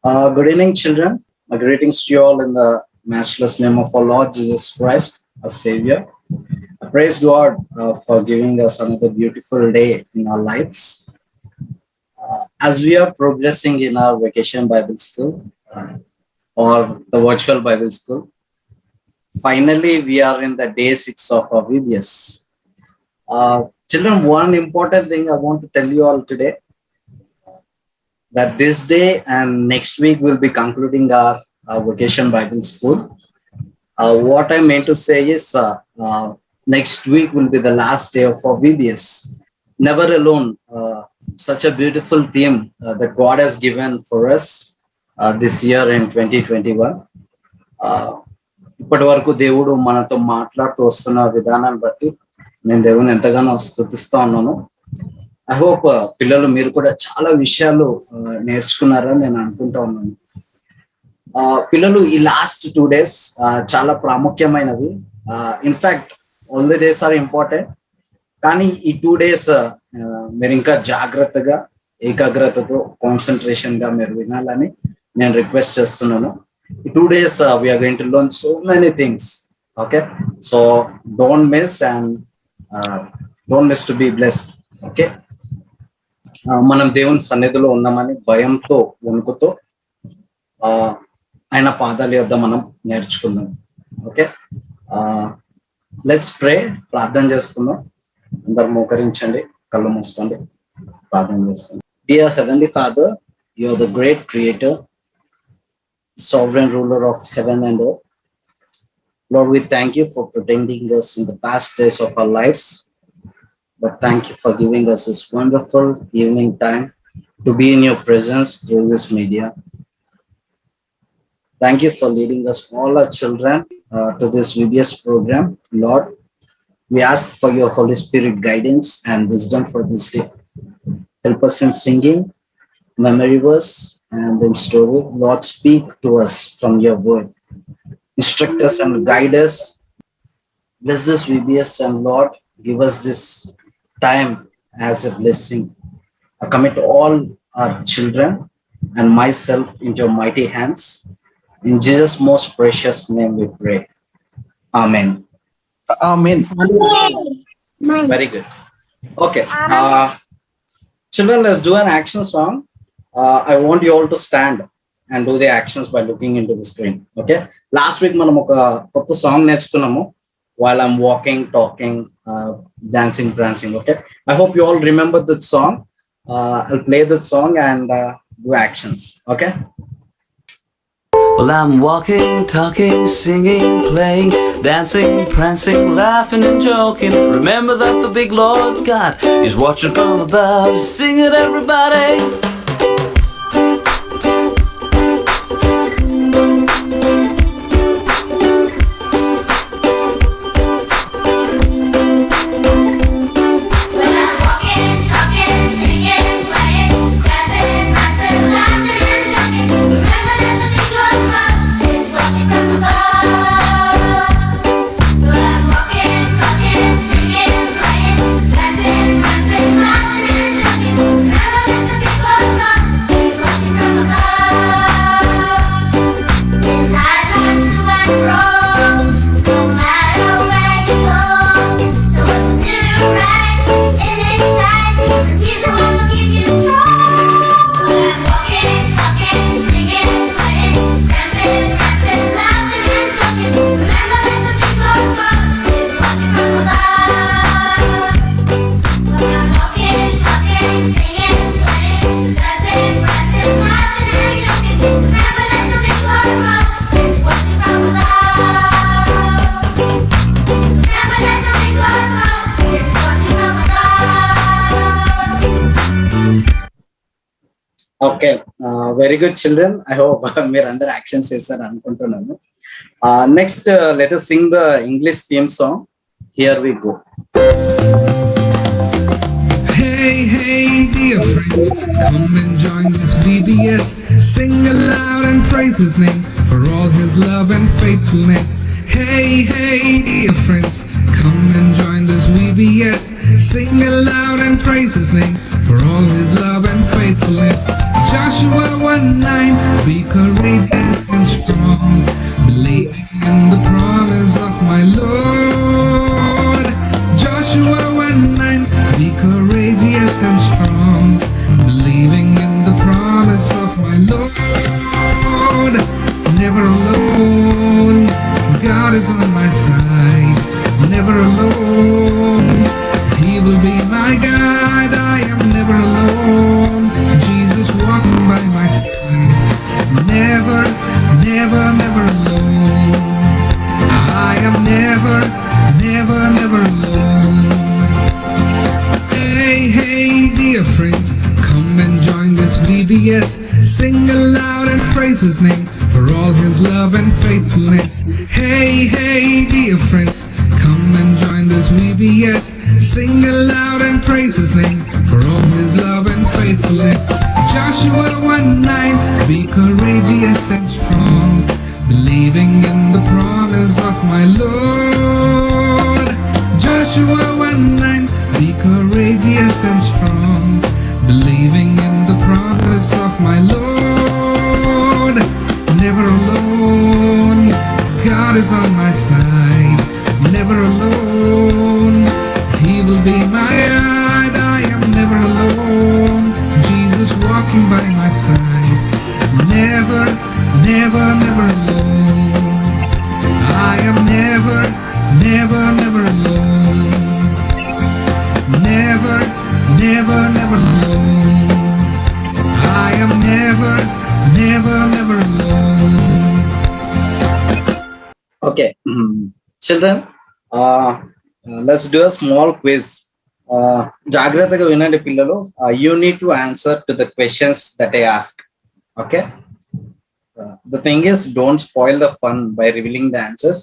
Good evening, children. My greetings to you all in the matchless name of our Lord Jesus Christ, our Savior. I praise God for giving us another beautiful day in our lives. As we are progressing in our vacation Bible school or the virtual Bible school, finally we are in the day 6 of our VBS. Children, one important thing I want to tell you all today that this day and next week we'll be concluding our vacation Bible school. What I meant to say is next week will be the last day of our VBS. Never alone. Such a beautiful theme that God has given for us this year in 2021. ఇప్పటి వరకు దేవుడు మనతో మాట్లాడుతూ వస్తున్న విధానాన్ని బట్టి నేను దేవుని ఎంతగానో స్తుతిస్తా ఉన్నాను. ఐ హోప్ పిల్లలు మీరు కూడా చాలా విషయాలు నేర్చుకున్నారని నేను అనుకుంటా ఉన్నాను. పిల్లలు ఈ లాస్ట్ 2 days చాలా ప్రాముఖ్యమైనవి. In fact all the days are important, కానీ ఈ 2 days మీరు ఇంకా జాగ్రత్తగా ఏకాగ్రతతో కాన్సన్ట్రేషన్ గా మీరు వినాలని నేను రిక్వెస్ట్ చేస్తున్నాను. ఈ 2 days we are going to learn so many things. Okay, so don't miss and don't miss to be blessed. Okay, మనం దేవుని సన్నిధిలో ఉన్నామని భయంతో వణుకుతో ఆయన పాదాల యొద్ద మనం నేర్చుకుందాం. Okay, let's pray. ప్రార్థన చేసుకుందాం. అందరు మోకరించండి, కళ్ళు మూసుకోండి, ప్రార్థన చేసుకోండి. Dear heavenly father, you are the great creator, sovereign ruler of heaven and earth. Lord, we thank you for protecting us in the past days of our lives, but thank you for giving us this wonderful evening time to be in your presence through this media. Thank you for leading us, all our children, to this VBS program. Lord, we ask for your Holy Spirit guidance and wisdom for this day. Help us in singing, memory verse, and in story. Lord, speak to us from your word. Instruct us and guide us. Bless this VBS and Lord, give us this time as a blessing. I commit all our children and myself into your mighty hands. In Jesus' most precious name we pray. Amen. Amen. Very good. Okay. Children, let's do an action song. I want you all to stand and do the actions by looking into the screen. Okay. Last week మనం ఒక కొత్త song నేర్చుకున్నాము. While I'm walking, talking, dancing, prancing. Okay. I hope you all remember that song. I'll play that song and do actions. Okay. Well, I'm walking, talking, singing, playing, dancing, prancing, laughing and joking. Remember that the big Lord God is watching from above. Sing it, everybody. Okay, very good children. I hope మీరు అందరు actions చేస్తారు అనుకుంటున్నాను. Next, let us sing the English theme song. Here we go. Hey, hey, dear friends, come and join this VBS. Sing aloud and praise his name for all his love and faithfulness. Hey, hey, dear friends, come and join this VBS. Sing aloud and praise his name for all his love and faithfulness. Joshua 1:9, be courageous and strong, believing in the promise of my Lord. Joshua 1:9, be courageous and strong, believing in the promise of my Lord. Never alone, God is on my side. Never alone, He will be my guide. I am never alone, Jesus walking by my side. Never, never, never alone. I am never, never, never alone. Hey, hey, dear friends, come and join this VBS. Sing aloud and praise His name for all His love and faithfulness. Hey, hey, dear friends, come and join this VBS. Sing aloud and praise His name for all His love and faithfulness. Joshua 1:9, be courageous and strong, believing in the promise of my Lord. Joshua 1:9, be courageous and strong, believing in the promise of my Lord. Never alone, God is on my side. Never alone, He will be my guide. I am never alone, Jesus walking by my side. Never, never, never alone. I am never, never, never alone. Never, never, never alone. I am never, never, never alone. Okay, children, let's do a small quiz. జాగ్రత్తగా వినండి పిల్లలు. You need to answer to the questions that I ask. Okay. The thing is, don't spoil the fun by revealing the answers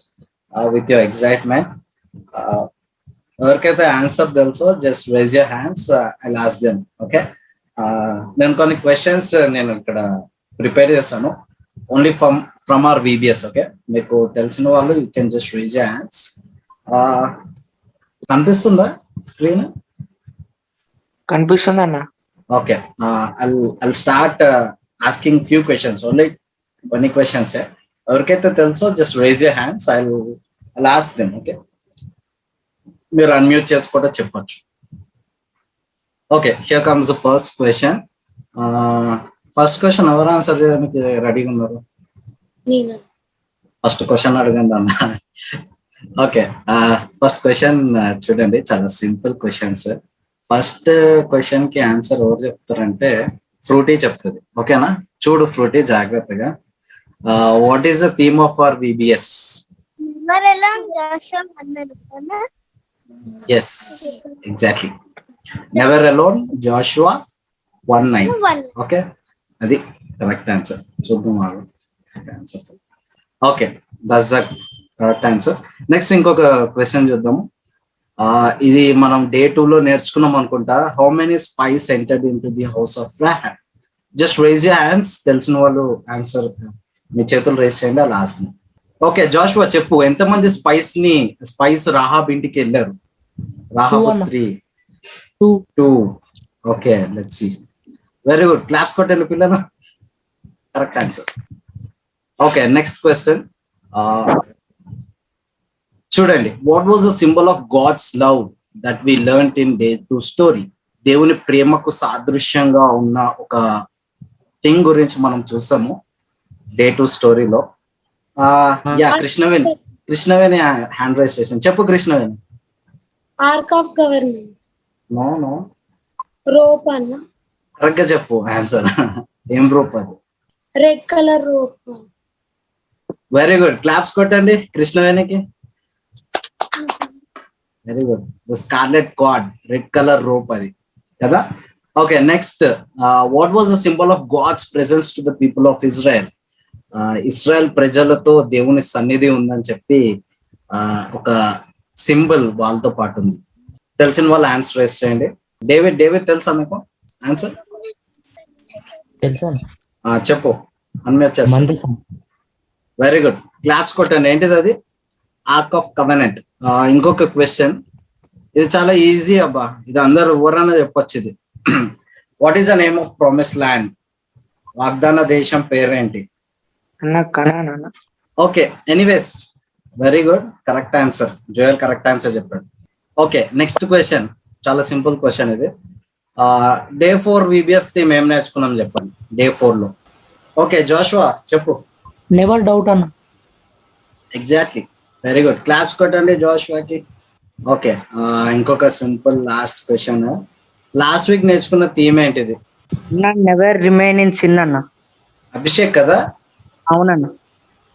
with your excitement. ఎవరికైతే answer తెలుసో just rise your hands, I last them. Okay, నేను కొన్ని questions నేను ఇక్కడ prepare చేస్తాను only from our VBS. Okay, మీకు తెలిసిన వాళ్ళు you can just rise your hands. కనిపిస్తుందా స్క్రీన్? కనిపిస్తుంది అన్న. Okay, I'll start asking few questions, only కొన్ని క్వశ్చన్స్. ఎవరికైతే తెలుసో just rise your hands, I'll ask them. Okay, మీరు అన్మ్యూట్ చేసుకోవడం చెప్పొచ్చు. Okay, here comes the first question. First question ఎవరు ఆన్సర్ చేయడానికి రెడీగా ఉన్నారు? ఫస్ట్ క్వశ్చన్ అడగండి అన్న. ఓకే, ఫస్ట్ క్వశ్చన్ చూడండి, చాలా సింపుల్ క్వశ్చన్స్. ఫస్ట్ క్వశ్చన్ కి ఆన్సర్ ఎవరు చెప్తారంటే ఫ్రూటీ చెప్తుంది. ఓకేనా, చూడు ఫ్రూటీ జాగ్రత్తగా. What is the theme of our VBS? Yes, exactly. Never alone, Joshua 1:9. Okay, అది కరెక్ట్ ఆన్సర్. చూద్దాం answer. Okay, that's the correct answer. Next ఇంకొక క్వశ్చన్ చూద్దాము. ఇది మనం Day 2 లో నేర్చుకున్నాం అనుకుంటా. How many spice entered into the house of Rahab? Just rise your hands. తెలిసిన వాళ్ళు ఆన్సర్ మీ చేతులు రైజ్ చేయండి, అలా ఆన్సర్. ఓకే, జోషువా చెప్పు, ఎంతమంది స్పైస్ రాహాబ్ ఇంటికి వెళ్ళారు? రాహాబ్ స్త్రీ 2. Okay, let's see. Very good, claps కొట్టండి పిల్లలు. Correct answer. Okay, next question చూడండి. What was the symbol of God's love that we learned in Day 2 story? దేవుని ప్రేమకు సాదృశ్యంగా ఉన్న ఒక థింగ్ గురించి మనం చూసాము Day 2 స్టోరీలో. యా, కృష్ణవేణి హ్యాండ్ రైజ్ చేసాను. చెప్పు Krishnaveni. Ark of government. No, rope అన్న. కరెక్ట్ గా చెప్పు ఆన్సర్. ఏం రోప్ అది? Red colour rope. Very good, claps కొట్టండి కృష్ణవేణికి. Very good, the scarlet cord, red colour rope అది కదా. Okay, next, what was the symbol of God's presence to the people of Israel? Israel ప్రజలతో దేవుని సన్నిధి ఉందని చెప్పి ఒక సింబల్ వాళ్ళతో పాటు ఉంది. తెలిసిన వాళ్ళు ఆన్సర్ రైజ్ చేయండి. డేవిడ్ తెలుసా మీకు ఆన్సర్? చెప్పు, అన్మ్యూట్ చేస్తా. వెరీ గుడ్, క్లాప్స్ కొట్టండి. ఏంటిది అది? Arc of covenant. ఇంకొక క్వశ్చన్, ఇది చాలా ఈజీ అబ్బా, ఇది అందరు ఎవరన్నా చెప్పొచ్చు. ఇది what is the name of promise land? వాగ్దాన దేశం పేరేంటి? అన్న కనాన్ అన్న. Okay, anyways very good, correct answer. Joel correct answer చెప్పాడు. ఓకే, నెక్స్ట్ క్వశ్చన్ చాలా సింపుల్ క్వశ్చన్ ఇది. డే 4 విబిఎస్ థీమ్ ఏం నేర్చుకున్నాం చెప్పండి డే 4 లో. ఓకే జోషువా చెప్పు. నెవర్ డౌట్ అన్న. ఎగ్జాక్ట్లీ, వెరీ గుడ్, క్లాప్స్ కొట్టండి జోషువాకి. ఓకే, ఇంకొక simple last question. Last week నేర్చుకున్న థీమ్ ఏంటిది? నెవర్ రిమైన్ ఇన్ సిన్ అన్న. అభిషేక్ కదా? అవునన్న.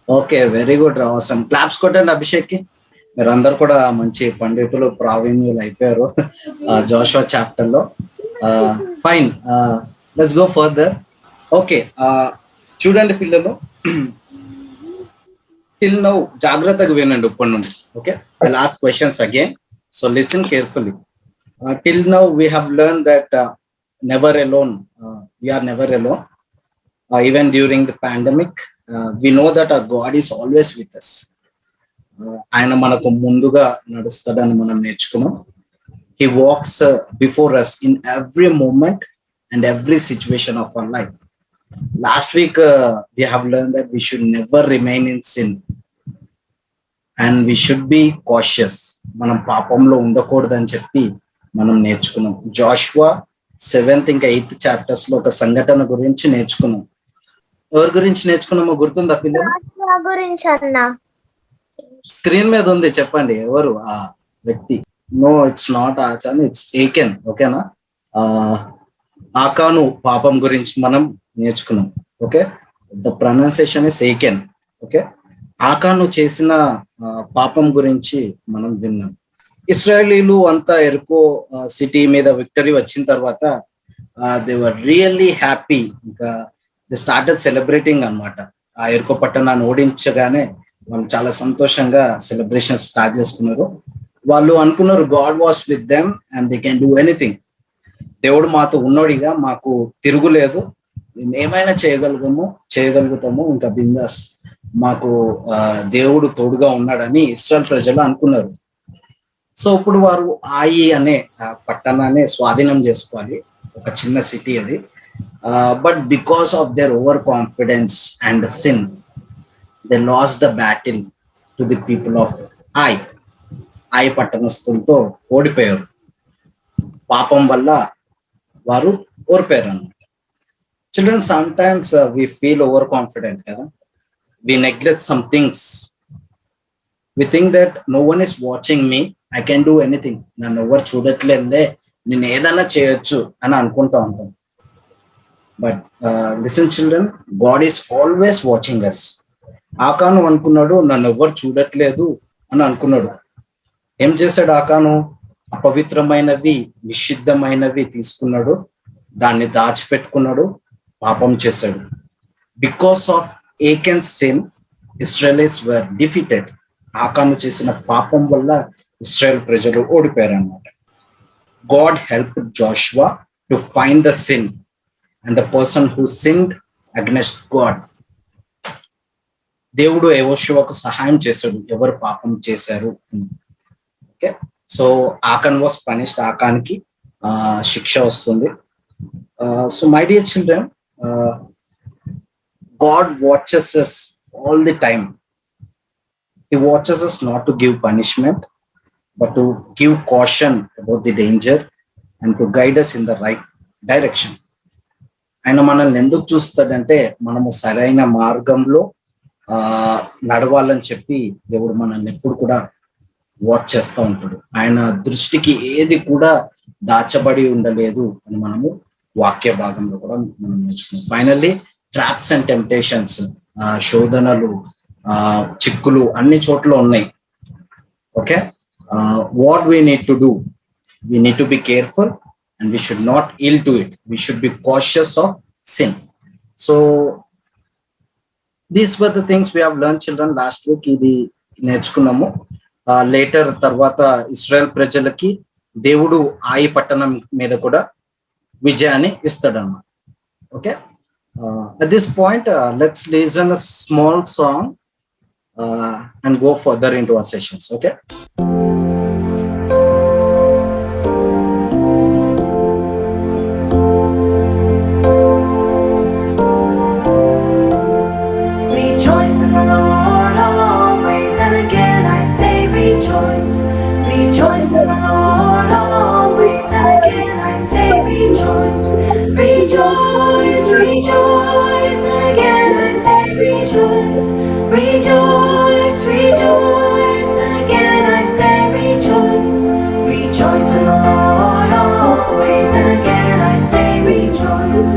ఓకే, వెరీ గుడ్, అవసరం. క్లాప్స్ కొట్టండి అభిషేక్ కి. మీరు అందరు కూడా మంచి పండితులు, ప్రావీణ్యులు అయిపోయారు జోషువా చాప్టర్ లో. Fine, let's go further. Okay, చూడండి పిల్లలు, టిల్ నౌ జాగ్రత్తగా వినండి ఇప్పటి నుండి. Okay, I will ask questions again, so listen carefully. Till now we have learn that never alone, we are never alone. Even during the pandemic, we know that our God is always with us. ఆయన మనకు ముందుగా నడుస్తాడని మనం నేర్చుకున్నాం. He walks before us in every moment and every situation of our life. Last week we have learned that we should never remain in sin and we should be cautious. మనం పాపంలో ఉండకూడదని చెప్పి మనం నేర్చుకున్నాం. జాషువా 7th ఇంకా 8th chapters లో ఒక సంఘటన గురించి నేర్చుకున్నాం. ఎవరి గురించి నేర్చుకున్నామో గుర్తుందా పిల్లలు? గురించి అన్న. స్క్రీన్ మీద ఉంది, చెప్పండి ఎవరు ఆ వ్యక్తి. No, it's not Achan, it's Achan. ఓకేనా? ఆకాను పాపం గురించి మనం నేర్చుకున్నాం. Okay, the pronunciation is Achan. Okay, ఆకాను చేసిన పాపం గురించి మనం విన్నాం. ఇస్రాయేలీలు అంతా ఎరుకో సిటీ మీద విక్టరీ వచ్చిన తర్వాత దే వర్ రియల్లీ హ్యాపీ. ఇంకా దే స్టార్టెడ్ సెలబ్రేటింగ్ అన్నమాట. ఆ ఎరుకో పట్టణాన్ని ఓడించగానే వాళ్ళు చాలా సంతోషంగా సెలబ్రేషన్ స్టార్ట్ చేసుకున్నారు. వాళ్ళు అనుకున్నారు God was with them and they can do anything. దేవుడు మాతో ఉన్నోడిగా, మాకు తిరుగులేదు, మేము ఏమైనా చేయగలుగుతాము, ఇంకా బిందాస్, మాకు దేవుడు తోడుగా ఉన్నాడని ఇశ్రాయేల్ ప్రజలు అనుకున్నారు. సో ఇప్పుడు వారు ఆయి అనే పట్టణాన్ని స్వాధీనం చేసుకోవాలి, ఒక చిన్న సిటీ అది. But because of their over confidence and sin, they lost the battle to the people of Ai పట్టణస్తులతో ఓడిపోయారు. పాపం వల్ల వారు ఓడిపోయారు అన్నమాట. Children, sometimes we feel over confident కదా, we neglect some things. We think that no one is watching me, I can do anything, నన్ను ఎవరు చూడట్లేదే, నేను ఏదైనా చేయొచ్చు అని అనుకుంటా ఉంటాం. But listen children, God is always watching us. ఆకాను అనుకున్నాడు నన్ను ఎవరు చూడట్లేదు అని అనుకున్నాడు. ఏం చేశాడు ఆకాను? అపవిత్రమైనవి, నిషిద్ధమైనవి తీసుకున్నాడు, దాన్ని దాచిపెట్టుకున్నాడు, పాపం చేశాడు. Because of Achan sin, Israelites were defeated. ఆకాను చేసిన పాపం వల్ల ఇస్రాయల్ ప్రజలు ఓడిపోయారు అన్నమాట. God help Joshua to find the sin and the person who sinned against God. దేవుడు యెహోషువకు సహాయం చేశాడు ఎవరు పాపం చేశారు అని. Okay, so Achan was punished, ఆకానికి శిక్ష వస్తుంది. So my dear children, God watches us all the time. He watches us not to give punishment, but to give caution about the danger and to guide us in the right direction. ఆయన మనల్ని ఎందుకు చూస్తాడంటే మనము సరైన మార్గంలో నడవాలని చెప్పి దేవుడు మనల్ని ఎప్పుడు కూడా వాచ్ చేస్తూ ఉంటాడు. ఆయన దృష్టికి ఏది కూడా దాచబడి ఉండలేదు అని మనము వాక్య భాగంలో కూడా మనం నేర్చుకున్నాం. ఫైనల్లీ ట్రాప్స్ అండ్ టెంప్టేషన్స్, శోధనలు, చిక్కులు అన్ని చోట్ల ఉన్నాయి. Okay, what we need to do, we need to be careful and we should not yield to it. We should be cautious of sin. So these were the things we have learned, children, last week. ఇది నేర్చుకున్నాము. Later తర్వాత ఇశ్రాయేల్ ప్రజలకి దేవుడు ఆయి పట్టణం మీద కూడా విజయాన్ని ఇస్తాడన్నమాట. Okay, at this point let's listen a small song and go further into our sessions. Okay. Rejoice in the Lord always, and again I say rejoice. Rejoice, rejoice, and again I say rejoice. Rejoice, rejoice, and again I say rejoice. Rejoice in the Lord always, and again I say rejoice.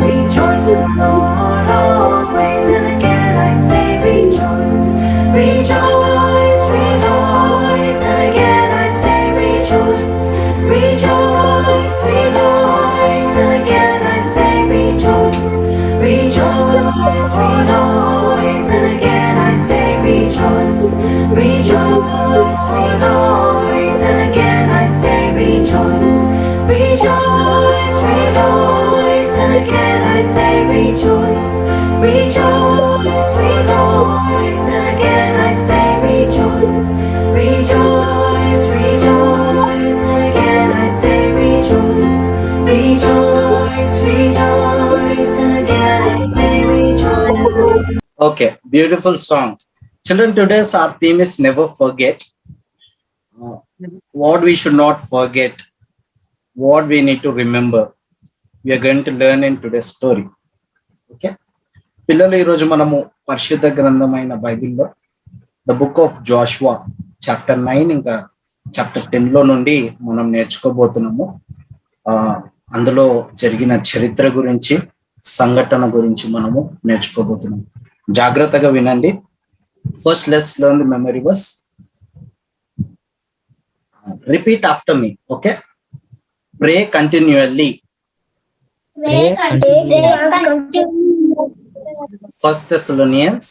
Rejoice in the Lord always, and again I say rejoice. Rejoice, rejoice, and again I say rejoice. Rejoice, rejoice, and again I say rejoice. Rejoice, rejoice, and again I say rejoice. Rejoice, rejoice, and again I say rejoice. Rejoice, rejoice, and again I say rejoice. Rejoice, rejoice, and again I say rejoice. Rejoice, rejoice, and again I say rejoice. Rejoice, rejoice, and again I say rejoice. Okay, beautiful song. Children, today's our theme is never forget. What we should not forget, what we need to remember. We are going to learn in today's story. Okay. పిల్లలు ఈరోజు మనము పరిశుద్ధ గ్రంథమైన బైబిల్లో the book of Jashuva chapter 9 ఇంకా chapter 10 లో నుండి మనం నేర్చుకోబోతున్నాము. అందులో జరిగిన చరిత్ర గురించి, సంఘటన గురించి మనము నేర్చుకోబోతున్నాము. జాగ్రత్తగా వినండి. First let's learn the memory verse. Repeat after me. Okay. Pray continuously. First Thessalonians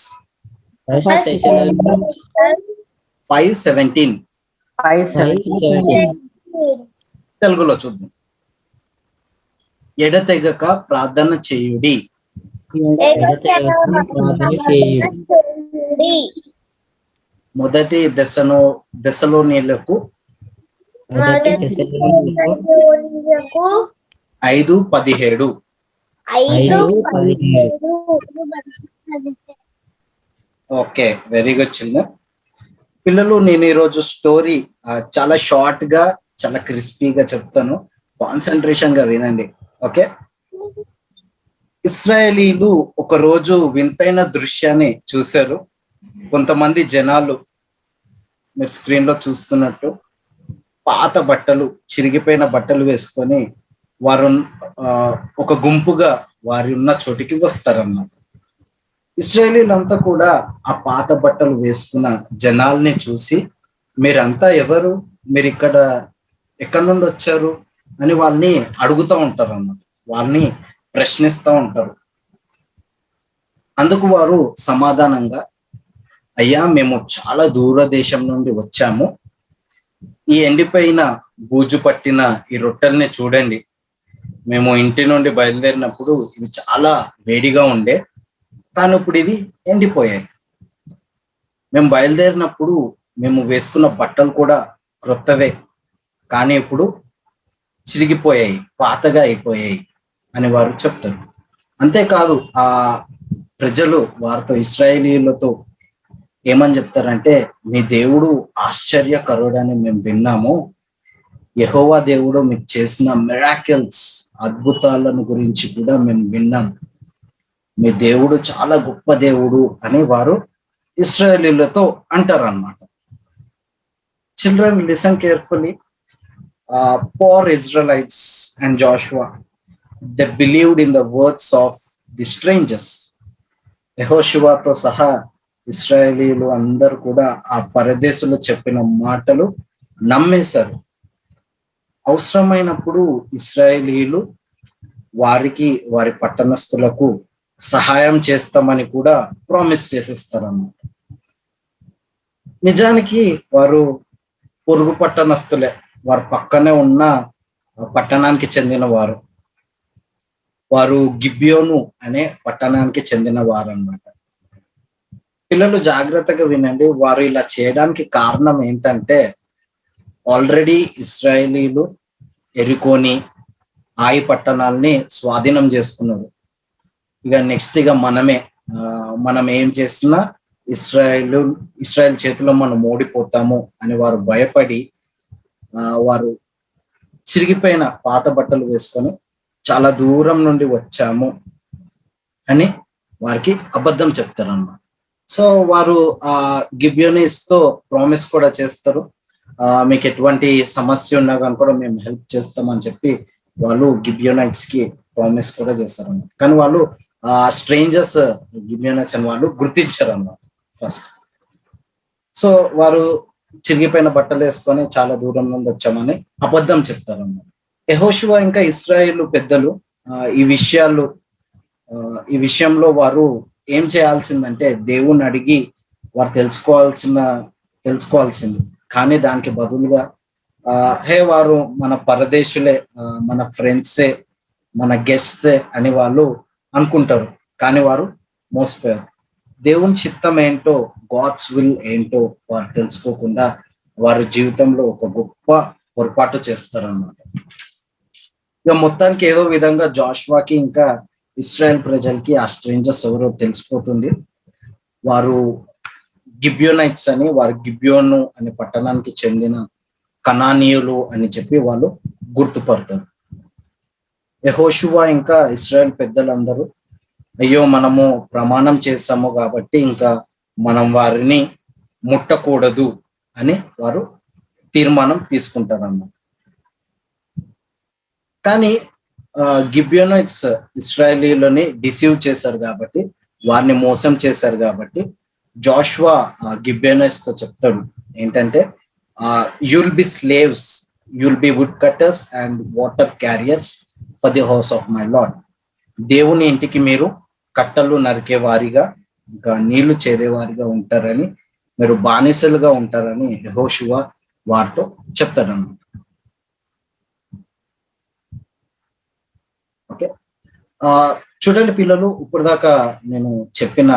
5:17. తెలుగులో చూద్దాం. ఎడతెగక ప్రార్థన చేయుడి. మొదటి దశలోనిలకు 5:17. Okay, very good children. పిల్లలు, నేను ఈరోజు స్టోరీ చాలా షార్ట్ గా, చాలా క్రిస్పీగా చెప్తాను. కాన్సన్ట్రేషన్ గా వినండి. ఓకే. ఇశ్రాయేలీలు ఒక రోజు వింతైన దృశ్యాన్ని చూశారు. కొంతమంది జనాలు, మీరు స్క్రీన్ లో చూస్తున్నట్టు, పాత బట్టలు, చిరిగిపోయిన బట్టలు వేసుకొని వారు ఒక గుంపుగా వారి ఉన్న చోటికి వస్తారన్నమాట. ఇశ్రాయేలీలంతా కూడా ఆ పాత బట్టలు వేసుకున్న జనాల్ని చూసి, మీరంతా ఎవరు, మీరు ఎక్కడి నుండి వచ్చారు అని వాళ్ళని అడుగుతూ ఉంటారు అన్నమాట. వాళ్ళని ప్రశ్నిస్తూ ఉంటారు. అందుకు వారు సమాధానంగా, అయ్యా, మేము చాలా దూర దేశం నుండి వచ్చాము. ఈ ఎండిపోయిన బూజు పట్టిన ఈ రొట్టెల్ని చూడండి. మేము ఇంటి నుండి బయలుదేరినప్పుడు ఇవి చాలా వేడిగా ఉండే, కానీ ఇప్పుడు ఇవి ఎండిపోయాయి. మేము బయలుదేరినప్పుడు మేము వేసుకున్న బట్టలు కూడా క్రొత్తవే, కానీ ఇప్పుడు చిరిగిపోయాయి, పాతగా అయిపోయాయి అని వారు చెప్తారు. అంతేకాదు, ఆ ప్రజలు వారితో, ఇశ్రాయేలీలతో ఏమని చెప్తారంటే, మీ దేవుడు ఆశ్చర్యకరుడని మేము విన్నాము. యెహోవా దేవుడు మీకు చేసిన మిరాకిల్స్, అద్భుతాలను గురించి కూడా మేము విన్నాం. మీ దేవుడు చాలా గొప్ప దేవుడు అని వారు ఇశ్రాయేలీలతో అంటారు అన్నమాట. Children, listen carefully. Poor Israelites and Joshua, they believed in the words of the strangers. యెహోషువతో సహా ఇశ్రాయేలీలు అందరూ కూడా ఆ పరదేశులు చెప్పిన మాటలు నమ్మేశారు. అవసరమైనప్పుడు ఇశ్రాయేలీలు వారికి, వారి పట్టణస్థులకు సహాయం చేస్తామని కూడా ప్రామిస్ చేసేస్తారన్నమాట. నిజానికి వారు పొరుగు పట్టణస్థులే, వారి పక్కనే ఉన్న పట్టణానికి చెందిన వారు. వారు గిబియోను అనే పట్టణానికి చెందిన వారు అన్నమాట. పిల్లలు జాగ్రత్తగా వినండి. వారు ఇలా చేయడానికి కారణం ఏంటంటే, ఆల్రెడీ ఇశ్రాయేలీలు ఎరుకోని, ఆయి పట్టణాలని స్వాధీనం చేసుకున్నారు. ఇక నెక్స్ట్ మనం ఏం చేసినా ఇశ్రాయేల్ చేతిలో మనం ఓడిపోతాము అని వారు భయపడి వారు చిరిగిపోయిన పాత బట్టలు వేసుకొని చాలా దూరం నుండి వచ్చాము అని వారికి అబద్ధం చెప్తారు అన్నమాట. సో వారు గిబియోనీస్ తో ప్రామిస్ కూడా చేస్తారు, మీకు ఎటువంటి సమస్య ఉన్నా కానీ కూడా మేము హెల్ప్ చేస్తామని చెప్పి వాళ్ళు గిబియోనైట్స్ కి ప్రామిస్ కూడా చేస్తారు అన్నమాట. కానీ వాళ్ళు స్ట్రేంజర్స్ గిబియోనైట్స్ అని వాళ్ళు గుర్తించారు అన్నమాట ఫస్ట్. సో వారు చిరిగిపోయిన బట్టలు వేసుకొని చాలా దూరం నుండి వచ్చామని అబద్ధం చెప్తారు అన్నమాట. యెహోషువ ఇంకా ఇశ్రాయేలు పెద్దలు ఈ విషయంలో వారు ఏం చేయాల్సిందంటే దేవుణ్ణి అడిగి వారు తెలుసుకోవాల్సింది. కానీ దానికి బదులుగా వారు మన పరదేశులే, మన ఫ్రెండ్సే, మన గెస్ట్సే అని వాళ్ళు అనుకుంటారు. కానీ వారు మోసపోయారు. దేవుని చిత్తం ఏంటో, గాడ్స్ విల్ ఏంటో వారు తెలుసుకోకుండా వారి జీవితంలో ఒక గొప్ప పొరపాటు చేస్తారు అన్నమాట. ఇక మొత్తానికి ఏదో విధంగా జాషువాకి ఇంకా ఇశ్రాయేల్ ప్రజలకి ఆ స్ట్రేంజర్స్ ఎవరో తెలిసిపోతుంది. వారు గిబియోనైట్స్ అని, వారు గిబియోను అనే పట్టణానికి చెందిన కనానీయులు అని చెప్పి వాళ్ళు గుర్తుపడతారు. యెహోషువ ఇంకా ఇశ్రాయేల్ పెద్దలందరూ అయ్యో మనము ప్రమాణం చేస్తాము కాబట్టి ఇంకా మనం వారిని ముట్టకూడదు అని వారు తీర్మానం తీసుకుంటారన్నమాట. కానీ గిబియోనైట్స్ ఇశ్రాయేలీలని డిసీవ్ చేశారు కాబట్టి, వారిని మోసం చేశారు కాబట్టి జాషువా గిబియోనైట్స్ తో చెప్తాడు ఏంటంటే, you'll be slaves, you'll be wood cutters and water carriers for the house of my Lord. దేవుని ఇంటికి మీరు కట్టలు నరికే వారిగా ఇంకా నీళ్లు చేదేవారిగా ఉంటారని, మీరు బానిసలుగా ఉంటారని యెహోషువ వారితో చెప్తాడన్నమాట. ఓకే, చూడండి పిల్లలు, ఇప్పుడు దాకా నేను చెప్పిన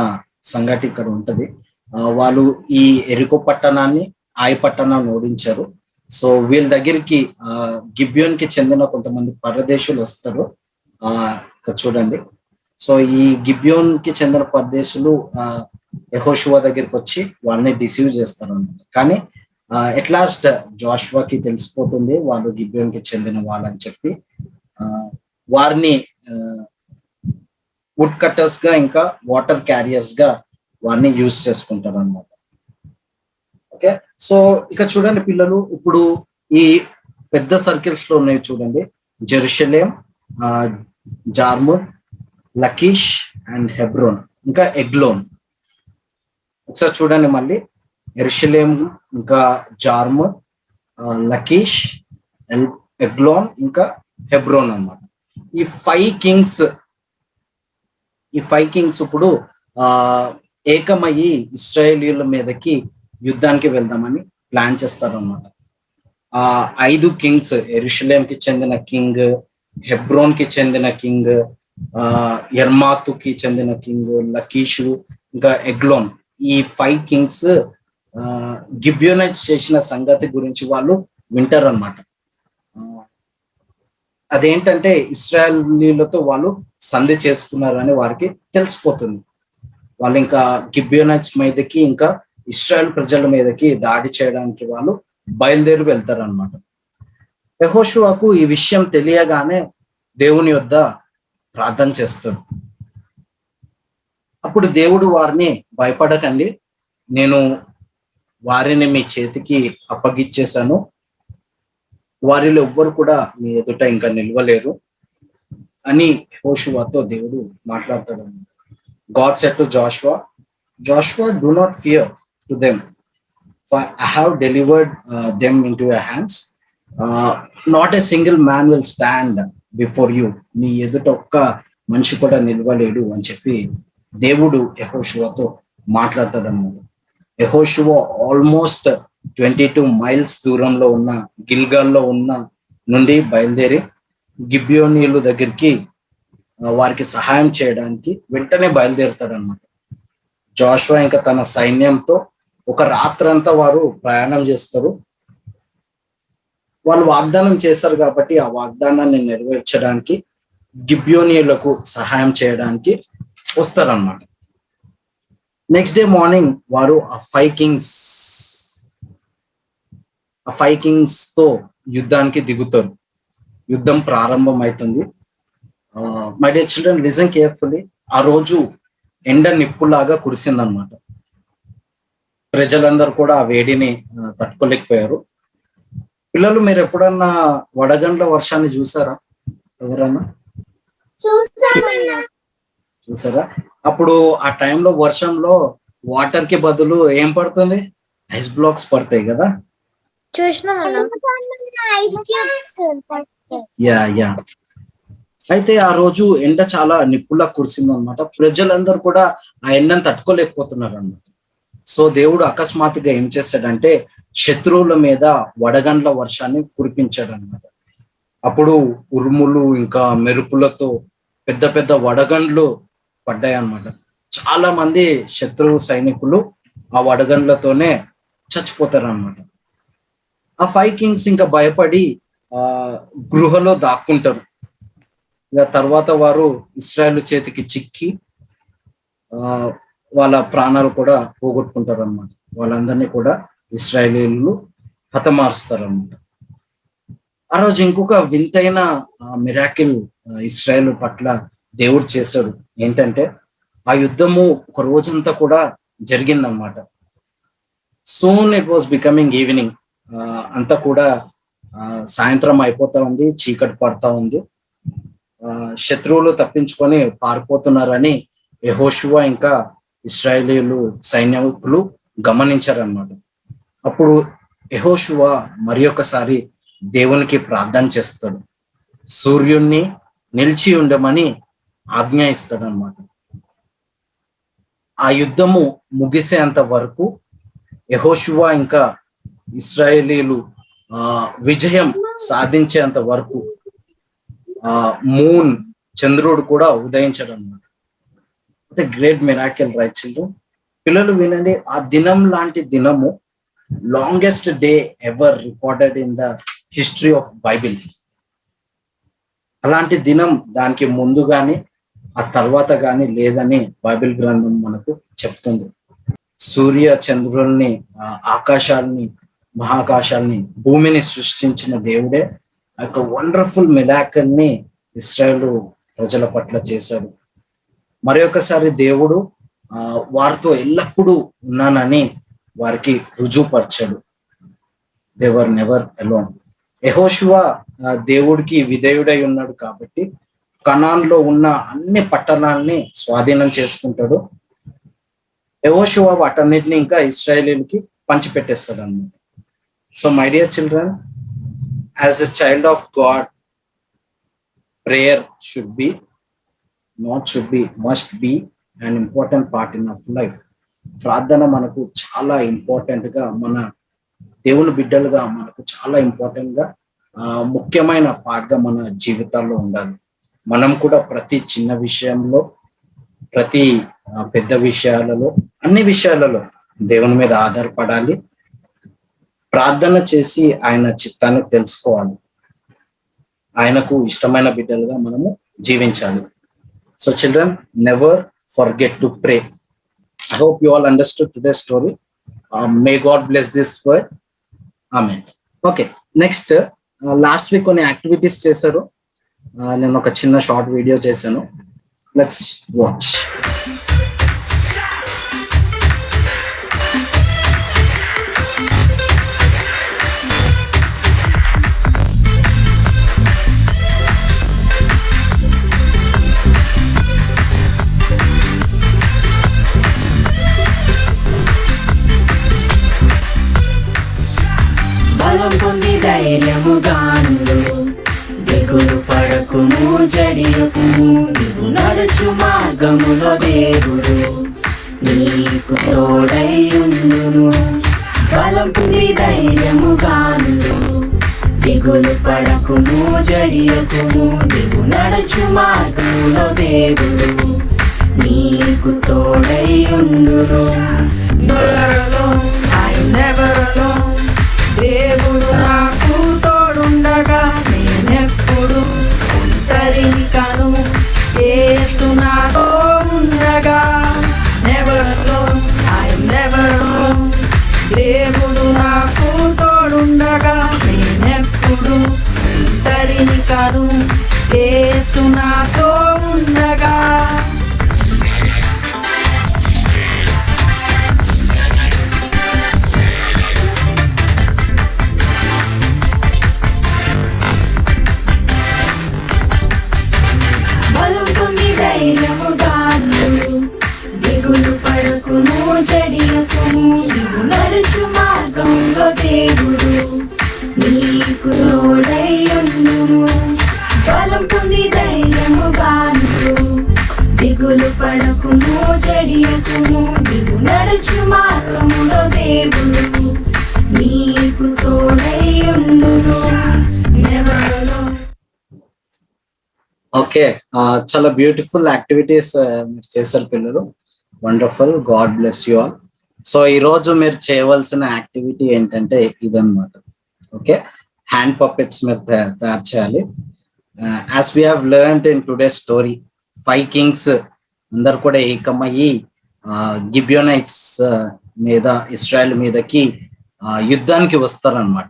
సంగతి ఇక్కడ ఉంటది. వాళ్ళు ఈ ఎరికో పట్టణాన్ని, ఆయి పట్టణాన్ని ఓడించారు. సో వీళ్ళ దగ్గరికి గిబియోన్ కి చెందిన కొంతమంది పరదేశులు వస్తారు. ఇక్కడ చూడండి. సో ఈ గిబియోన్ కి చెందిన పరదేశులు యెహోషువ దగ్గరికి వచ్చి వాళ్ళని డిసీవ్ చేస్తారు అన్నమాట. కానీ ఎట్ లాస్ట్ జాషువాకి తెలిసిపోతుంది వాళ్ళు గిబియోన్ కి చెందిన వాళ్ళని చెప్పి వారిని వుడ్ కట్టర్స్ గా ఇంకా వాటర్ క్యారియర్స్ గా వారిని యూజ్ చేసుకుంటారు అన్నమాట. ఓకే, సో ఇక చూడండి పిల్లలు, ఇప్పుడు ఈ పెద్ద సర్కిల్స్ లో ఉన్నాయి చూడండి. జెరూషలేం, జార్ముత్, లకీష్ అండ్ హెబ్రోన్, ఇంకా ఎగ్లోన్. ఒకసారి చూడండి మళ్ళీ. యెరూషలేం, ఇంకా జార్ముత్, లకీష్, ఎగ్లోన్, ఇంకా హెబ్రోన్ అన్నమాట. ఈ ఫైవ్ కింగ్స్ ఇప్పుడు ఏకమయ్యి ఇశ్రాయేలీయుల మీదకి యుద్ధానికి వెళ్దామని ప్లాన్ చేస్తారు అన్నమాట. 5 కింగ్స్, యెరూషలేం కి చెందిన కింగ్, హెబ్రోన్ కి చెందిన కింగ్, యర్మాతుకి చెందిన కింగ్, లకీషు, ఇంకా ఎగ్లోన్, ఈ 5 కింగ్స్ గిబియోనైట్స్ చేసిన సంగతి గురించి వాళ్ళు వింటారు అన్నమాట. అదేంటంటే ఇశ్రాయేలీలతో వాళ్ళు సంధి చేసుకున్నారని వారికి తెలిసిపోతుంది. వాళ్ళు ఇంకా గిబియోనైట్స్ మీదకి, ఇంకా ఇశ్రాయేల్ ప్రజల మీదకి దాడి చేయడానికి వాళ్ళు బయలుదేరి వెళ్తారు అన్నమాట. యెహోషువకు ఈ విషయం తెలియగానే దేవుని యొద్ద ప్రార్థన చేస్తాడు. అప్పుడు దేవుడు వారిని, భయపడకండి, నేను వారిని మీ చేతికి అప్పగిచ్చేశాను, వారిలో ఎవ్వరు కూడా మీ ఎదుట ఇంకా నిలవలేరు అని యెహోషువతో దేవుడు మాట్లాడతాడు. God said to Joshua, do not fear to them, for I have delivered them into your hands. Not a single man will stand before you. నీ ఎదుట ఒక్క మనిషి కూడా నిలవలేడు అని చెప్పి దేవుడు యెహోషువతో మాట్లాడతాడన్నమాట. యెహోషువ ఆల్మోస్ట్ 22 మైల్స్ దూరంలో ఉన్న గిల్గాల్లో ఉన్న నుండి బయలుదేరి గిబియోనీయుల దగ్గరికి వారికి సహాయం చేయడానికి వెంటనే బయలుదేరుతాడు అన్నమాట. జాషువా ఇంకా తన సైన్యంతో ఒక రాత్రంతా వారు ప్రయాణం చేస్తారు. వాళ్ళు వాగ్దానం చేశారు కాబట్టి ఆ వాగ్దానాన్ని నెరవేర్చడానికి గిబియోనీయులకు సహాయం చేయడానికి వస్తారన్నమాట. నెక్స్ట్ డే మార్నింగ్ వారు ఆ 5 కింగ్స్ ఆ 5 kings తో యుద్ధానికి దిగుతారు. యుద్ధం ప్రారంభం అవుతుంది. My dear children, listen carefully. ఆ రోజు ఎండ నిప్పులాగా కురిసిందనమాట. ప్రజలందరూ కూడా ఆ వేడిని తట్టుకోలేకపోయారు. పిల్లలు, మీరు ఎప్పుడన్నా వడగండ్ల వర్షాన్ని చూసారా? ఎవరన్నా చూసారా? అప్పుడు ఆ టైంలో వర్షంలో వాటర్ కి బదులు ఏం పడుతుంది? ఐస్ బ్లాక్స్ పడతాయి కదా. యా యా అయితే ఆ రోజు ఎండ చాలా నిప్పులా కురిసింది అనమాట. ప్రజలందరూ కూడా ఆ ఎండను తట్టుకోలేకపోతున్నారు అన్నమాట. సో దేవుడు అకస్మాత్తుగా ఏం చేశాడంటే శత్రువుల మీద వడగండ్ల వర్షాన్ని కురిపించాడు అనమాట. అప్పుడు ఉరుములు ఇంకా మెరుపులతో పెద్ద పెద్ద వడగండ్లు పడ్డాయి అన్నమాట. చాలా మంది శత్రువు సైనికులు ఆ వడగండ్లతోనే చచ్చిపోతారు అన్నమాట. ఆ 5 kings ఇంకా భయపడి గృహలో దాక్కుంటారు. ఇక తర్వాత వారు ఇశ్రాయేలు చేతికి చిక్కి వాళ్ళ ప్రాణాలు కూడా పోగొట్టుకుంటారు అన్నమాట. వాళ్ళందరినీ కూడా ఇశ్రాయేలీయులు హతమారుస్తారు అన్నమాట. ఆ రోజు ఇంకొక వింతైన మిరాకిల్ ఇశ్రాయేలు పట్ల దేవుడు చేశాడు. ఏంటంటే ఆ యుద్ధము ఒక రోజంతా కూడా జరిగిందన్నమాట. Soon it was becoming evening. అంతా కూడా సాయంత్రం అయిపోతా ఉంది, చీకటి పడతా ఉంది. శత్రువులు తప్పించుకొని పారిపోతున్నారని యెహోషువ ఇంకా ఇశ్రాయేలీయులు సైనికులు గమనించారన్నమాట. అప్పుడు యెహోషువ మరి ఒకసారి దేవునికి ప్రార్థన చేస్తాడు. సూర్యుణ్ణి నిలిచి ఉండమని ఆజ్ఞ ఇస్తాడు అన్నమాట. ఆ యుద్ధము ముగిసేంత వరకు యెహోషువ ఇంకా ఇశ్రాయేలీయులు విజయం సాధించేంత వరకు మూన్, చంద్రుడు కూడా ఉదయించడం అన్నమాట. అంటే గ్రేట్ మిరాకిల్, రైట్ చిల్డ్రన్? పిల్లలు వినండి, ఆ దినం లాంటి దినము longest day ever recorded in the history of Bible. అలాంటి దినం దానికి ముందు గాని ఆ తర్వాత గాని లేదని బైబిల్ గ్రంథం మనకు చెప్తుంది. సూర్య చంద్రుల్ని, ఆకాశాల్ని, మహాకాశాల్ని, భూమిని సృష్టించిన దేవుడే ఆ యొక్క వండర్ఫుల్ మిరాకిల్ ని ఇశ్రాయేలు ప్రజల పట్ల చేశాడు. మరి ఒకసారి దేవుడు వారితో ఎల్లప్పుడూ ఉన్నానని వారికి రుజువుపరిచాడు. They were never alone. యెహోషువ దేవుడికి విధేయుడై ఉన్నాడు కాబట్టి కనాన్లో ఉన్న అన్ని పట్టణాలని స్వాధీనం చేసుకుంటాడు. యెహోషువ వాటన్నిటిని ఇంకా ఇశ్రాయేలీయులకి పంచిపెట్టేస్తాడు అన్నమాట. So my dear children, as a child of God, prayer should be, must be an important part in our life. ప్రార్థన మనకు చాలా ఇంపార్టెంట్ గా, మన దేవుని బిడ్డలుగా మనకు చాలా ఇంపార్టెంట్ గా, ముఖ్యమైన పార్ట్ గా మన జీవితాల్లో ఉండాలి. మనం కూడా ప్రతి చిన్న విషయంలో, ప్రతి పెద్ద విషయాలలో, అన్ని విషయాలలో దేవుని మీద ఆధారపడాలి. ప్రార్థన చేసి ఆయన చిత్తాన్ని తెలుసుకోవాలి. ఆయనకు ఇష్టమైన బిడ్డలుగా మనము జీవించాలి. So children, never forget to pray. I hope you all understood today's story. May God bless this word. Amen. Okay, next last week కొన్ని యాక్టివిటీస్ చేశారు. నేను ఒక చిన్న షార్ట్ వీడియో చేశాను. Let's watch. బలం పొంది ధైర్యముగాను, దిగులు పడకుము, జడియకుము, నీవు నడుచు మార్గములో దేవుడు నీకు తోడైయుండును. బలం పొంది ధైర్యముగాను, దిగులు పడకుము, జడియకుము, నీవు నడుచు మార్గములో దేవుడు నీకు తోడైయుండును. దేవుడు నాకు తోడుండగా నేనెప్పుడు ఒంటరిని కాను. యేసు నాతో ఉండగా never alone, I never alone. దేవుడు నాకు తోడుండగా యేసు నాతో ఉండగా. బలం పొంది ధైర్యముగాను దిగులు పడకుము చెడియకుము, నీవు నడుచు మార్గంలో దేవుడు నీకు తోడైయుండును. బలం పొంది ధైర్యముగాను దిగులు పడకుము చెడియకుము, నీవు నడుచు మార్గంలో దేవుడు నీకు తోడైయుండును. Never alone. ఓకే, చాలా బ్యూటిఫుల్ యాక్టివిటీస్ మీరు చేశారు పిల్లలు. Wonderful, God bless you all. So ఈ రోజు మీరు చేయవలసిన యాక్టివిటీ ఏంటంటే ఇదన్నమాట. ఓకే, హ్యాండ్ పప్పెట్స్ మీరు తయారు చేయాలి. As we have learned in today story, 5 Kings అందరు కూడా ఏకమయ్యి గిబియోనైట్స్ మీద, ఇస్రాయల్ మీదకి యుద్ధానికి వస్తారనమాట.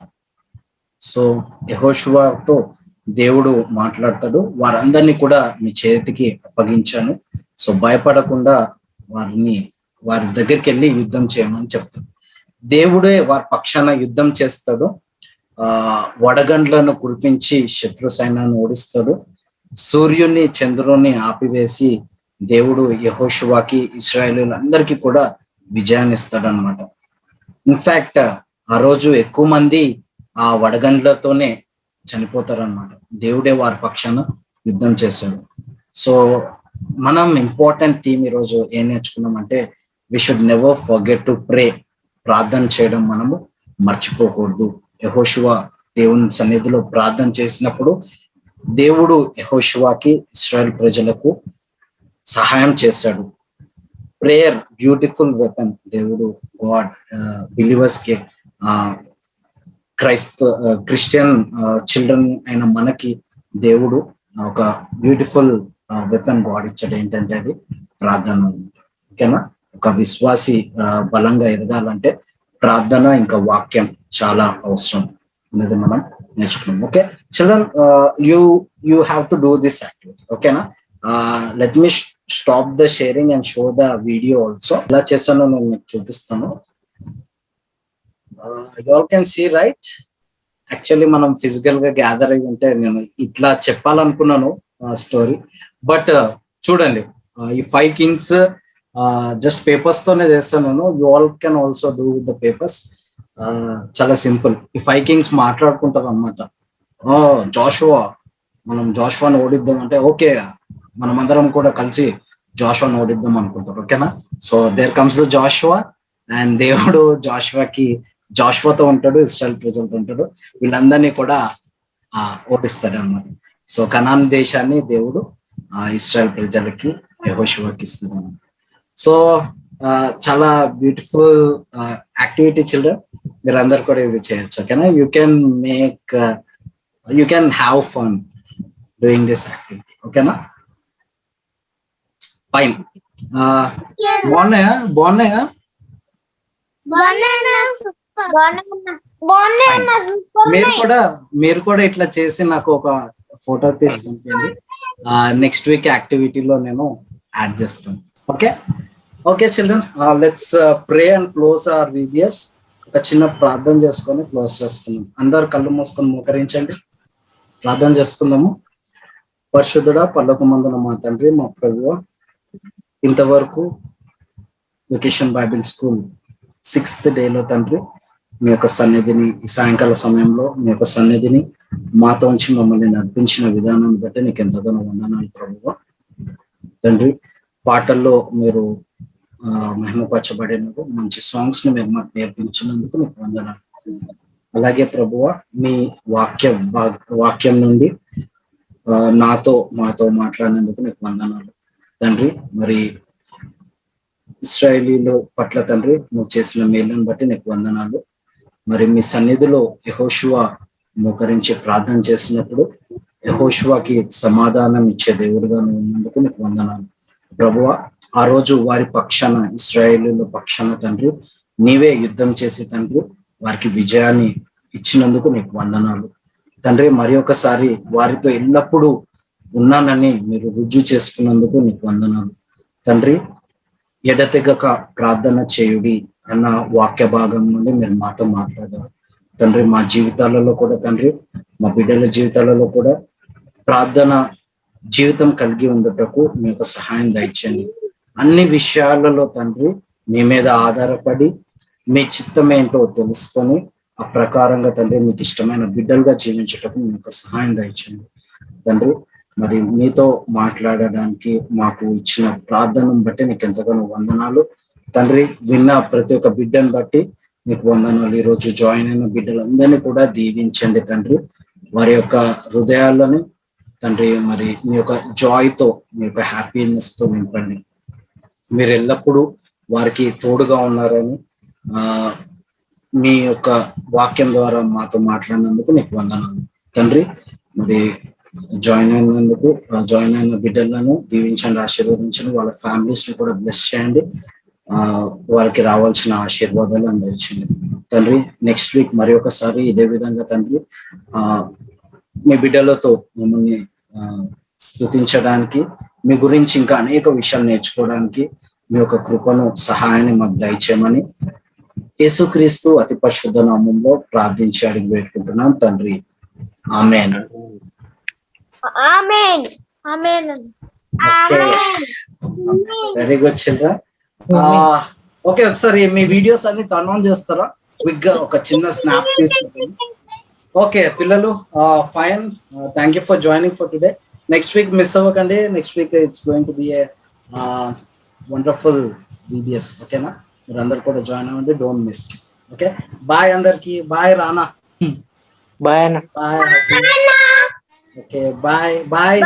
సో యెహోషువతో దేవుడు మాట్లాడతాడు, వారందరినీ కూడా మీ చేతికి అప్పగించాను, సో భయపడకుండా వారి దగ్గరికి వెళ్ళి యుద్ధం చేయమని చెప్తాడు. దేవుడే వారి పక్షాన యుద్ధం చేస్తాడు. వడగండ్లను కురిపించి శత్రు సైన్యాన్ని ఓడిస్తాడు. సూర్యుని చంద్రుని ఆపివేసి దేవుడు యెహోషువాకి, ఇశ్రాయేలీయులందరికీ కూడా విజయాన్ని ఇస్తాడు అనమాట. ఇన్ఫాక్ట్ ఆ రోజు ఎక్కువ మంది ఆ వడగండ్లతోనే చనిపోతారనమాట. దేవుడే వారి పక్షాన యుద్ధం చేశాడు. సో మనం ఇంపార్టెంట్ థీమ్ ఈరోజు ఏం నేర్చుకున్నామంటే, we should never forget to pray. ప్రార్థన చేయడం మనము మర్చిపోకూడదు. యెహోషువ దేవుని సన్నిధిలో ప్రార్థన చేసినప్పుడు దేవుడు యెహోషువాకి, ఇశ్రాయేల్ ప్రజలకు సహాయం చేశాడు. Prayer beautiful weapon. దేవుడు గాడ్ బిలీవర్స్ కి, క్రిస్టియన్ చిల్డ్రన్ అయిన మనకి దేవుడు ఒక బ్యూటిఫుల్ వెపన్ గాడ్ ఇచ్చాడు. ఏంటంటే అది ప్రార్థన. ఓకేనా? ఒక విశ్వాసి బలంగా ఎదగాలంటే ప్రార్థన ఇంకా వాక్యం చాలా అవసరం అనేది మనం నేర్చుకున్నాం. Okay children, you have to do this activity. ఓకేనా? Let me stop the sharing and show the video also. ఎలా చేస్తానో నేను మీకు చూపిస్తాను. You all can see right. Actually మనం ఫిజికల్ గా గ్యాదర్ అయి ఉంటే నేను ఇట్లా చెప్పాలనుకున్నాను స్టోరీ, బట్ చూడండి, ఈ 5 కింగ్స్ జస్ట్ పేపర్స్ తోనే చేస్తాను నేను. You all can also do with the papers. చాలా సింపుల్. ఈ 5 కింగ్స్ మాట్లాడుకుంటారు అనమాట. జాషువా, మనం జాషువాని ఓడిద్దాం అంటే, ఓకే మనమందరం కూడా కలిసి జాషువాని ఓడిద్దాం అనుకుంటారు. ఓకేనా? So there comes the Joshua, and దేవుడు జాషువాతో ఉంటాడు, ఇశ్రాయేల్ ప్రజలతో ఉంటాడు. వీళ్ళందరినీ కూడా ఓడిస్తాడు అన్నమాట. సో కనాన్ దేశాన్ని దేవుడు ఇశ్రాయేల్ ప్రజలకి, యెహోషువాకి ఇస్తాడు అన్నమాట. సో చాలా బ్యూటిఫుల్ యాక్టివిటీ చిల్డ్రన్. మీరందరూ కూడా ఇది చేయొచ్చు. ఓకేనా? You can have fun doing this activity. ఓకేనా? ఫైన్. బాగున్నాయా? మీరు కూడా ఇట్లా చేసి నాకు ఒక ఫోటో తీసి పంపించండి. నెక్స్ట్ వీక్ యాక్టివిటీలో నేను యాడ్ చేస్తాను. Okay children, let's pray and close hour VBS. ఒక చిన్న ప్రార్థన చేసుకొని క్లోజ్ చేసుకుందాం. అందరు కళ్ళు మూసుకొని మోకరించండి, ప్రార్థన చేసుకుందాము. పరిశుద్ధుడా, పరలోకమందున మా తండ్రి, మా ప్రభువా, ఇంతవరకు వెకేషన్ బైబిల్ స్కూల్ 6th డేలో తండ్రి మీ యొక్క సన్నిధిని, ఈ సాయంకాల సమయంలో మీ యొక్క సన్నిధిని మాతో ఉంచి మమ్మల్ని నడిపించిన విధానాన్ని బట్టి నీకు ఎంతగానో వందనాలు ప్రభువా. తండ్రి, పాటల్లో మీరు మహిమపరచబడినారు, మంచి సాంగ్స్ ని మీరు మాకు నేర్పించినందుకు మీకు వందనాలు. అలాగే ప్రభువా, మీ వాక్యం నుండి మాతో మాట్లాడినందుకు నీకు వందనాలు తండ్రి. మరి ఇశ్రాయేలీల పట్ల తండ్రి నువ్వు చేసిన మేలును బట్టి నీకు వందనాలు. మరి మీ సన్నిధిలో యెహోషువ మోకరించి ప్రార్థన చేసినప్పుడు యెహోషువకి సమాధానం ఇచ్చే దేవుడుగా నువ్వు ఉన్నందుకు నీకు వందనాలు ప్రభువా. ఆ రోజు వారి పక్షాన, ఇశ్రాయేలీల పక్షాన తండ్రి నీవే యుద్ధం చేసి తండ్రి వారికి విజయాన్ని ఇచ్చినందుకు నీకు వందనాలు తండ్రి. మరి ఒకసారి వారితో ఎల్లప్పుడూ ఉన్నానని మీరు రుజువు చేసుకున్నందుకు నీకు వందనాలు తండ్రి. ఎడతెగక ప్రార్థన చేయుడి అన్న వాక్య భాగం నుండి మీరు మాతో మాట్లాడారు తండ్రి. మా జీవితాలలో కూడా తండ్రి, మా బిడ్డల జీవితాలలో కూడా ప్రార్థన జీవితం కలిగి ఉండటకు మీ యొక్క సహాయం దయచేయండి. అన్ని విషయాలలో తండ్రి మీ మీద ఆధారపడి మీ చిత్తం ఏంటో తెలుసుకొని ఆ ప్రకారంగా తండ్రి మీకు ఇష్టమైన బిడ్డలుగా జీవించటకు మీ యొక్క సహాయం దయచేయండి తండ్రి. మరి మీతో మాట్లాడడానికి మాకు ఇచ్చిన ప్రార్థనను బట్టి నీకు ఎంతగానో వందనాలు తండ్రి. విన్న ప్రతి ఒక్క బిడ్డను బట్టి మీకు వందనాలు. ఈరోజు జాయిన్ అయిన బిడ్డలందరినీ కూడా దీవించండి తండ్రి. వారి యొక్క హృదయాలను తండ్రి మరి మీ యొక్క జాయ్తో, మీ యొక్క హ్యాపీనెస్ తో నింపండి. మీరు ఎల్లప్పుడూ వారికి తోడుగా ఉన్నారని మీ యొక్క వాక్యం ద్వారా మాతో మాట్లాడినందుకు నీకు వందనాలు తండ్రి. మరి జాయిన్ అయిన బిడ్డలను దీవించండి, ఆశీర్వదించండి. వాళ్ళ ఫ్యామిలీస్ ని కూడా బ్లెస్ చేయండి. వారికి రావాల్సిన ఆశీర్వాదాలు అందించండి తండ్రి. నెక్స్ట్ వీక్ మరి ఒకసారి ఇదే విధంగా తండ్రి మీ బిడ్డలతో మిమ్మల్ని స్తుతించడానికి, మీ గురించి ఇంకా అనేక విషయాలు నేర్చుకోవడానికి మీ యొక్క కృపను, సహాయాన్ని మాకు దయచేయమని యేసుక్రీస్తు అతి పరిశుద్ధ నామంలో ప్రార్థించి అడిగి పెట్టుకుంటున్నాం తండ్రి. Amen. Amen. Amen. Very good children. Okay, ఒకసారి మీ వీడియోస్ అన్ని టర్న్ ఆన్ చేస్తారా? క్విక్ గా ఒక చిన్న స్నాప్ తీసుకుంటాను. ఓకే పిల్లలు, fine. Thank you for joining for today. Next week miss అవ్వకండి. Next week it's going to be a wonderful VBS. ఓకేనా? మీరు అందరు కూడా జాయిన్ అవ్వండి, డోంట్ మిస్. ఓకే, బాయ్ అందరికి. బాయ్ రానా. బాయ్ అన్న. బాయ్. Okay, bye bye.